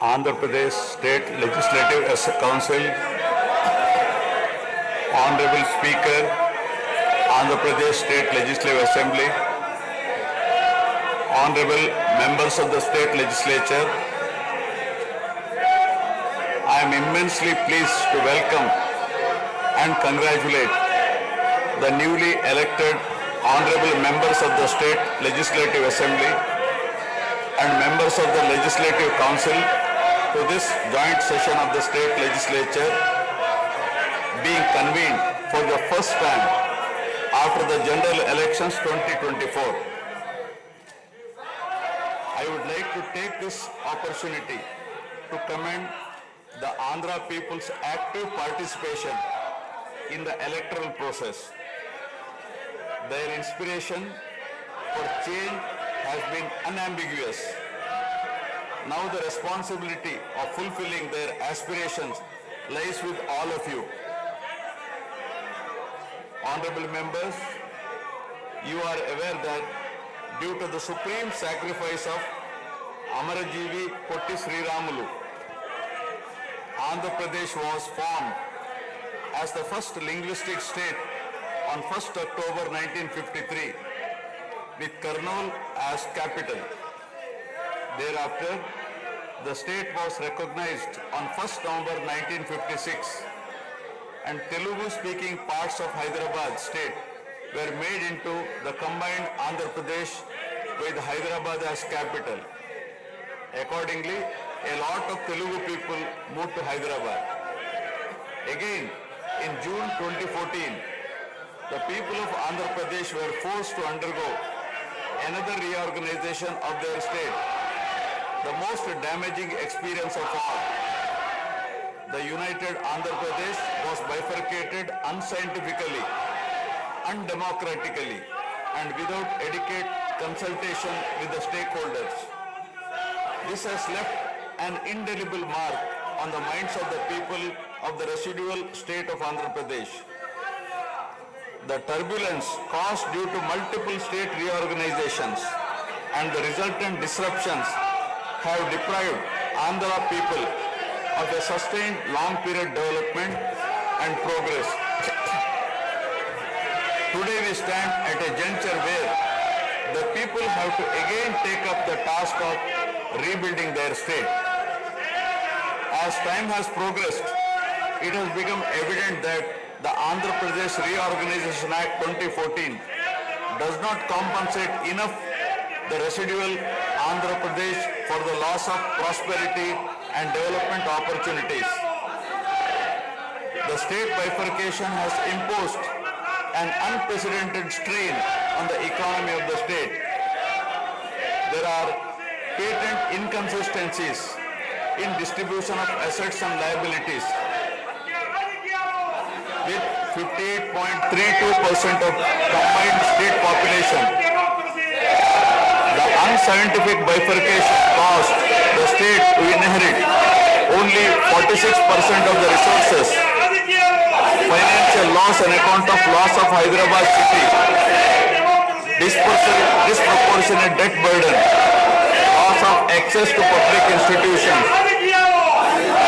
Andhra Pradesh State Legislative Council, Honorable Speaker, Andhra Pradesh State Legislative Assembly, Honorable Members of the State Legislature, I am immensely pleased to welcome and congratulate the newly elected Honorable Members of the State Legislative Assembly and members of the Legislative Council to this joint session of the State Legislature being convened for the first time after the general elections 2024. I would like to take this opportunity to commend the Andhra people's active participation in the electoral process. Their inspiration for change has been unambiguous. Now the responsibility of fulfilling their aspirations lies with all of you. Honorable members, you are aware that due to the supreme sacrifice of Amarajeevi Potti Sriramulu, Andhra Pradesh was formed as the first linguistic state on 1st October 1953 with Kurnool as capital. Thereafter, the state was recognized on 1st November 1956 and Telugu-speaking parts of Hyderabad state were made into the combined Andhra Pradesh with Hyderabad as capital. Accordingly, a lot of Telugu people moved to Hyderabad. Again, in June 2014, the people of Andhra Pradesh were forced to undergo another reorganization of their state, the most damaging experience of all. The united Andhra Pradesh was bifurcated unscientifically, undemocratically, and without adequate consultation with the stakeholders. This has left an indelible mark on the minds of the people of the residual state of Andhra Pradesh. The turbulence caused due to multiple state reorganizations and the resultant disruptions have deprived Andhra people of a sustained long-period development and progress. Today we stand at a juncture where the people have to again take up the task of rebuilding their state. As time has progressed, it has become evident that the Andhra Pradesh Reorganization Act 2014 does not compensate enough the residual Andhra Pradesh for the loss of prosperity and development opportunities. The state bifurcation has imposed an unprecedented strain on the economy of the state. There are patent inconsistencies in distribution of assets and liabilities, with 58.32% of combined state population. The unscientific bifurcation caused the state to inherit only 46% of the resources, financial loss on account of loss of Hyderabad city, disproportionate debt burden, loss of access to public institutions,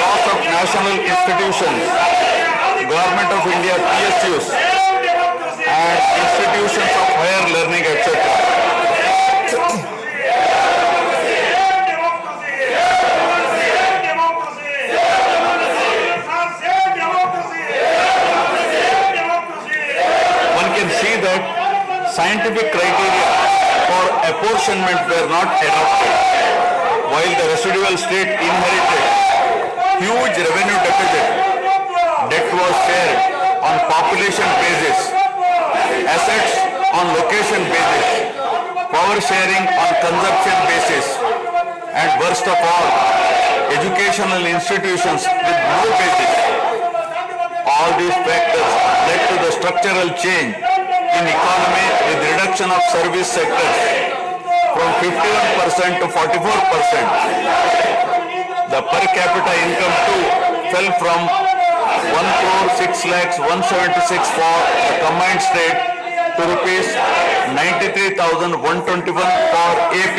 loss of national institutions, Government of India PSUs, and institutions of higher learning, etc. One can see that scientific criteria for apportionment were not adopted, while the residual state inherited huge revenue deficit. Debt was shared on population basis, assets on location basis, power sharing on consumption basis, and worst of all, educational institutions with no basis. All these factors led to the structural change in economy with reduction of service sectors from 51% to 44%. The per capita income too fell from 1,06,176 for the combined state to rupees 93,121 for AP.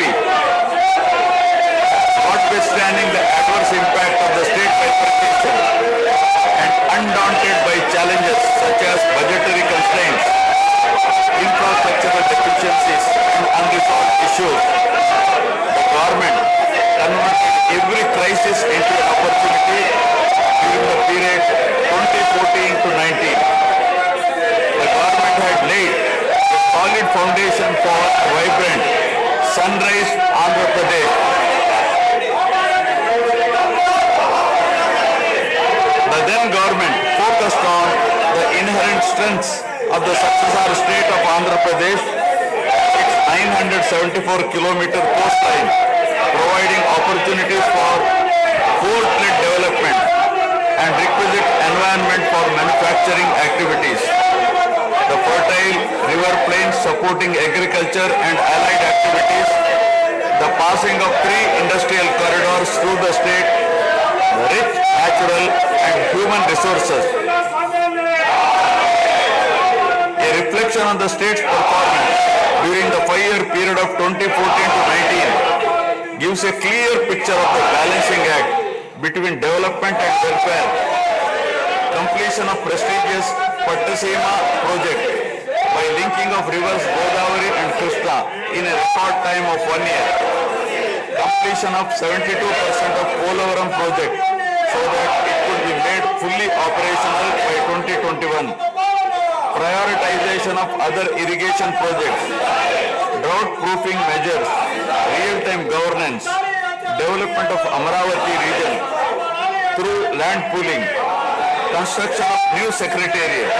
What notwithstanding the adverse impact of the state bifurcation and undaunted by challenges such as budgetary constraints, infrastructural deficiencies, and unresolved issues, the government converted every crisis into an opportunity during the period 2014 to 19. The government had laid a solid foundation for a vibrant sunrise Andhra Pradesh. The then government focused on the inherent strengths of the successor state of Andhra Pradesh, its 974-kilometer coastline, providing opportunities for port-led development and requisite environment for manufacturing activities. The fertile river plains supporting agriculture and allied activities, the passing of 3 industrial corridors through the state, the rich natural and human resources. A reflection on the state's performance during the 5-year period of 2014 to 19 gives a clear picture of the balancing act between development and welfare. Completion of prestigious Pattasima project by linking of rivers Godavari and Krishna in a record time of 1 year. Completion of 72% of Polavaram project so that it could be made fully operational by 2021. Prioritization of other irrigation projects, drought proofing measures, real-time governance, development of Amaravati region through land pooling, construction of new secretariat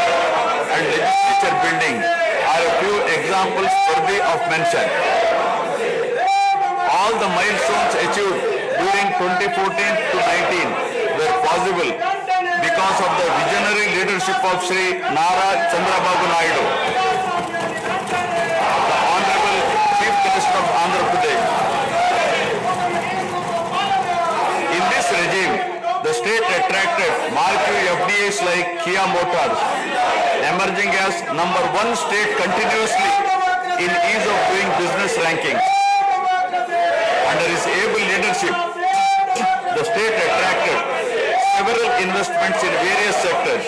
and legislature building are a few examples worthy of mention. All the milestones achieved during 2014 to 19 were possible because of the visionary leadership of Sri Nara Chandrababu Naidu, the Honorable Chief Minister of Andhra Pradesh. In this regime, the state attracted marquee FDIs like Kia Motors, emerging as #1 state continuously in ease of doing business rankings. Under his able leadership, the state attracted several investments in various sectors.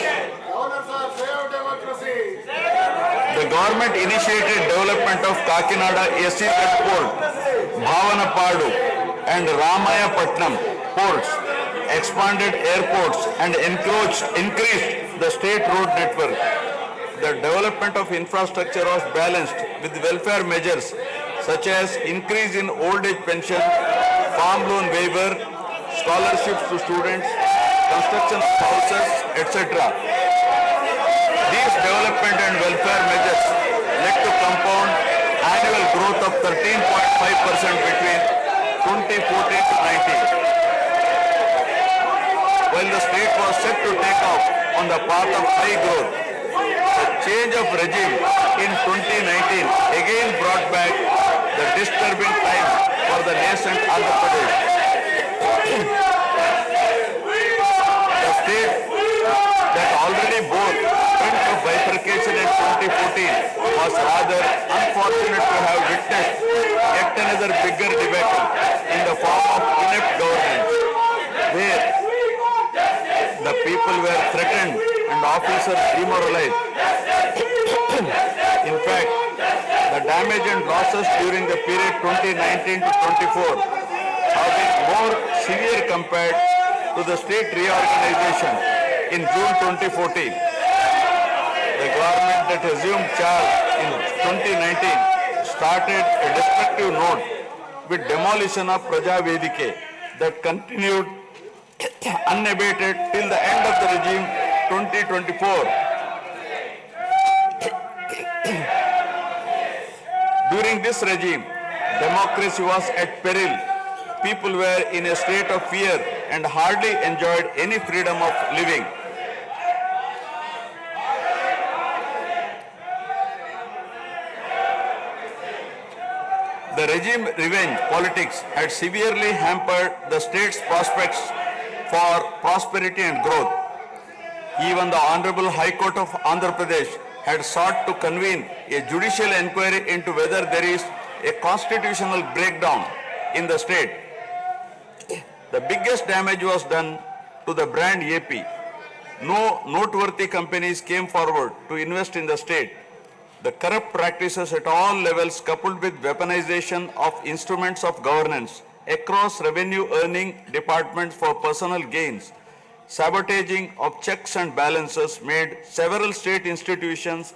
The government initiated development of Kakinada SEZ port, Bhavanapadu and Ramayapatnam ports, expanded airports and increased the state road network. The development of infrastructure was balanced with welfare measures such as increase in old age pension, farm loan waiver, scholarships to students, construction of houses, etc. These development and welfare measures led to compound annual growth of 13.5% between 2014 to 19. While the state was set to take off on the path of high growth, the change of regime in 2019 again brought back the disturbing time for the nascent Andhra Pradesh. The state that already bore brunt of bifurcation in 2014 was rather unfortunate to have witnessed yet another bigger debacle in the form of inept governance, where the people were threatened and officers demoralized. In fact, the damage and losses during the period 2019 to 24 have been more severe compared to the state reorganization in June 2014. The government that assumed charge in 2019 started a destructive note with demolition of Praja Vedike that continued unabated till the end of the regime 2024. During this regime, democracy was at peril. People were in a state of fear and hardly enjoyed any freedom of living. The regime revenge politics had severely hampered the state's prospects for prosperity and growth. Even the Honorable High Court of Andhra Pradesh had sought to convene a judicial inquiry into whether there is a constitutional breakdown in the state. The biggest damage was done to the brand AP. No noteworthy companies came forward to invest in the state. The corrupt practices at all levels, coupled with weaponization of instruments of governance across revenue earning departments for personal gains, sabotaging of checks and balances made several state institutions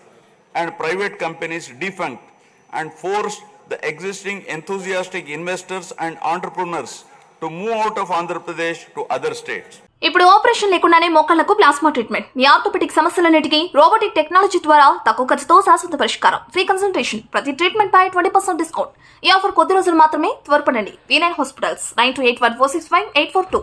and private companies defunct and forced the existing enthusiastic investors and entrepreneurs to move out of Andhra Pradesh to other states. ఇప్పుడు operation లేకుండానే మోకాళ్లకు plasma treatment. మీ orthopaedic సమస్యలన్నిటికీ robotic technology ద్వారా తక్కువ ఖర్చుతో శాశ్వత పరిష్కారం. Free consultation. ప్రతి treatment పై 20% discount. ఈ ఆఫర్ కొద్ది రోజులు మాత్రమే. త్వరపడండి. V9 hospitals 9281465842.